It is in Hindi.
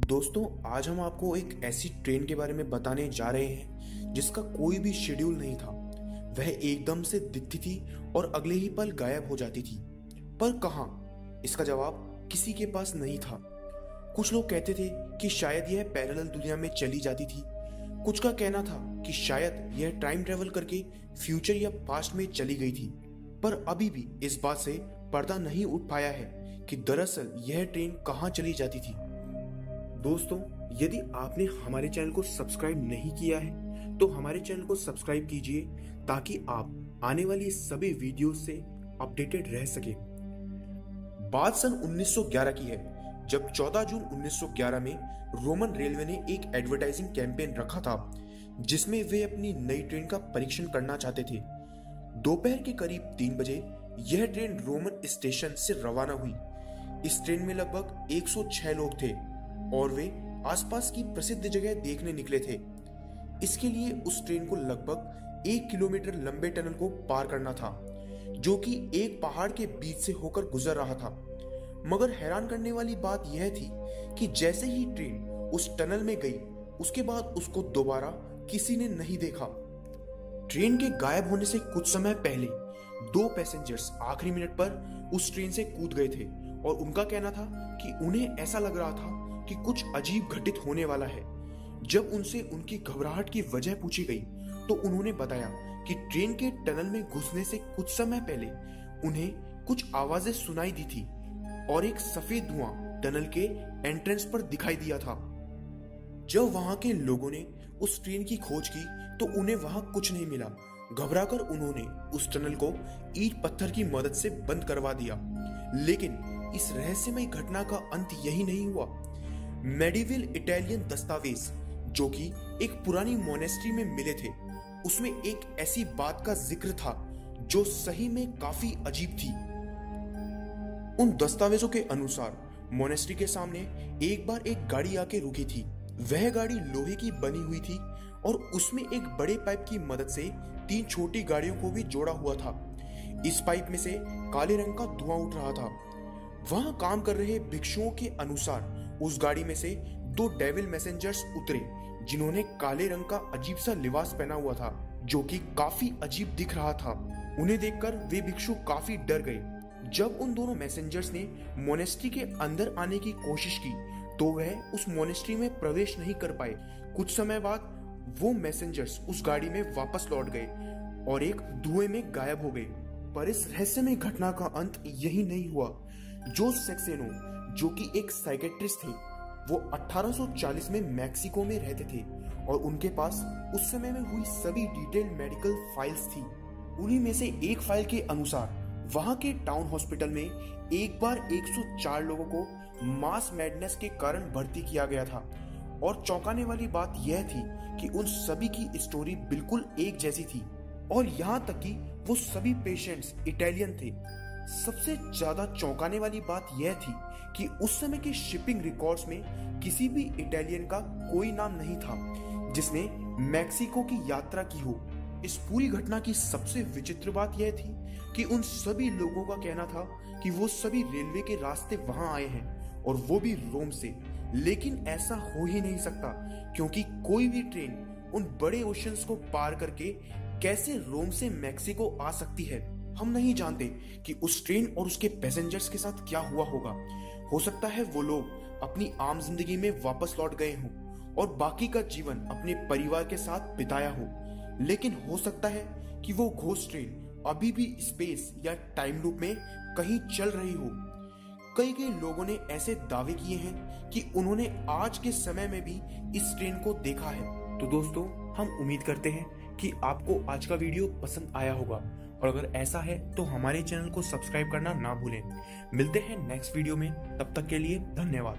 दोस्तों, आज हम आपको एक ऐसी ट्रेन के बारे में बताने जा रहे हैं जिसका कोई भी शेड्यूल नहीं था। वह एकदम से दिखती थी और अगले ही पल गायब हो जाती थी। पर कहाँ? इसका जवाब किसी के पास नहीं था। कुछ लोग कहते थे कि शायद यह पैरेलल दुनिया में चली जाती थी। कुछ का कहना था कि शायद यह टाइम ट्रेवल करके फ्यूचर या पास्ट में चली गई थी। पर अभी भी इस बात से पर्दा नहीं उठ पाया है कि दरअसल यह ट्रेन कहाँ चली जाती थी। दोस्तों, यदि आपने हमारे चैनल को सब्सक्राइब नहीं किया है तो हमारे चैनल को सब्सक्राइब कीजिए ताकि आप आने वाली सभी वीडियो से अपडेटेड रह सके। बात सन 1911 की है, जब 14 जून 1911 में रोमन रेलवे ने एक एडवर्टाइजिंग कैंपेन रखा था जिसमें वे अपनी नई ट्रेन का परीक्षण करना चाहते थे। दोपहर के करीब 3 बजे यह ट्रेन रोमन स्टेशन से रवाना हुई। इस ट्रेन में लगभग 106 लोग थे और वे आसपास की प्रसिद्ध जगह देखने निकले थे। इसके लिए उस ट्रेन को लगभग 1 किलोमीटर लंबे टनल को पार करना था जो कि एक पहाड़ के बीच से होकर गुजर रहा था। मगर हैरान करने वाली बात यह थी कि जैसे ही ट्रेन उस टनल में गई उसके बाद उसको दोबारा किसी ने नहीं देखा। ट्रेन के गायब होने से कुछ समय पहले 2 पैसेंजर्स आखिरी मिनट पर उस ट्रेन से कूद गए थे और उनका कहना था कि उन्हें ऐसा लग रहा था कि कुछ अजीब घटित होने वाला है। जब उनसे उनकी घबराहट की वजह पूछी गई तो उन्होंने बताया कि ट्रेन के टनल में घुसने से कुछ समय पहले उन्हें कुछ आवाजें सुनाई दी थी और एक सफेद धुआं टनल के एंट्रेंस पर दिखाई दिया था। जब वहां के लोगों ने उस ट्रेन की खोज की तो उन्हें वहां कुछ नहीं मिला। घबराकर उन्होंने उस टनल को ईंट पत्थर की मदद से बंद करवा दिया। लेकिन इस रहस्यमय घटना का अंत यही नहीं हुआ। मेडिवल इटालियन दस्तावेज जो कि एक पुरानी मोनेस्ट्री में मिले थे, उसमें एक ऐसी बात का जिक्र था जो सही में काफी अजीब थी। उन दस्तावेजों के अनुसार मोनेस्ट्री के सामने एक बार एक गाड़ी आके रुकी थी। वह गाड़ी लोहे की बनी हुई थी और उसमें एक बड़े पाइप की मदद से 3 छोटी गाड़ियों को भी जोड़ा हुआ था। इस पाइप में से काले रंग का धुआं उठ रहा था। वहां काम कर रहे भिक्षुओं के अनुसार उस गाड़ी में से 2 डेविल मैसेंजर्स उतरे जिन्होंने काले रंग का अजीब सा लिबास पहना हुआ था जो कि काफी अजीब दिख रहा था। उन्हें देखकर वे भिक्षु काफी डर गए। जब उन दोनों मैसेंजर्स ने मोनेस्ट्री के अंदर आने की कोशिश की तो वह उस मोनेस्ट्री में प्रवेश नहीं कर पाए। कुछ समय बाद वो मैसेंजर्स उस गाड़ी में वापस लौट गए और एक धुएं में गायब हो गए। पर इस रहस्यमय घटना का अंत यही नहीं हुआ। जो सेक्सेनो, जो कि एक साइकेट्रिस्ट थे, वो 1840 में मैक्सिको में रहते थे और उनके पास उस समय में हुई सभी डिटेल मेडिकल फाइल्स थी। उन्हीं में से एक फाइल के अनुसार वहां के टाउन हॉस्पिटल में एक बार 104 लोगों को मास मैडनेस के कारण भर्ती किया गया था। और चौंकाने वाली बात यह थी कि उन सभी की स्टोरी बिल्कुल एक जैसी थी और यहाँ तक कि वो सभी पेशेंट्स इटालियन थे। सबसे ज्यादा चौंकाने वाली बात यह थी कि उस समय के शिपिंग रिकॉर्ड्स में किसी भी इटालियन का कोई नाम नहीं था जिसने मैक्सिको की यात्रा की हो। इस पूरी घटना की सबसे विचित्र बात यह थी कि उन सभी लोगों का कहना था कि वो सभी रेलवे के रास्ते वहां आए हैं और वो भी रोम से। लेकिन ऐसा हो ही नहीं सकता क्योंकि कोई भी ट्रेन उन बड़े ओशंस को पार करके कैसे रोम से मैक्सिको आ सकती है। हम नहीं जानते कि उस ट्रेन और उसके पैसेंजर्स के साथ क्या हुआ होगा। हो सकता है वो लोग अपनी आम जिंदगी में वापस लौट गए हों और बाकी का जीवन अपने परिवार के साथ बिताया हो। लेकिन हो सकता है कि वो घोस्ट ट्रेन अभी भी स्पेस या टाइम लूप में कहीं चल रही हो। कई लोगों ने ऐसे दावे किए हैं कि उन्होंने आज के समय में भी इस ट्रेन को देखा है। तो दोस्तों, हम उम्मीद करते हैं कि आपको आज का वीडियो पसंद आया होगा और अगर ऐसा है तो हमारे चैनल को सब्सक्राइब करना ना भूलें। मिलते हैं नेक्स्ट वीडियो में, तब तक के लिए धन्यवाद।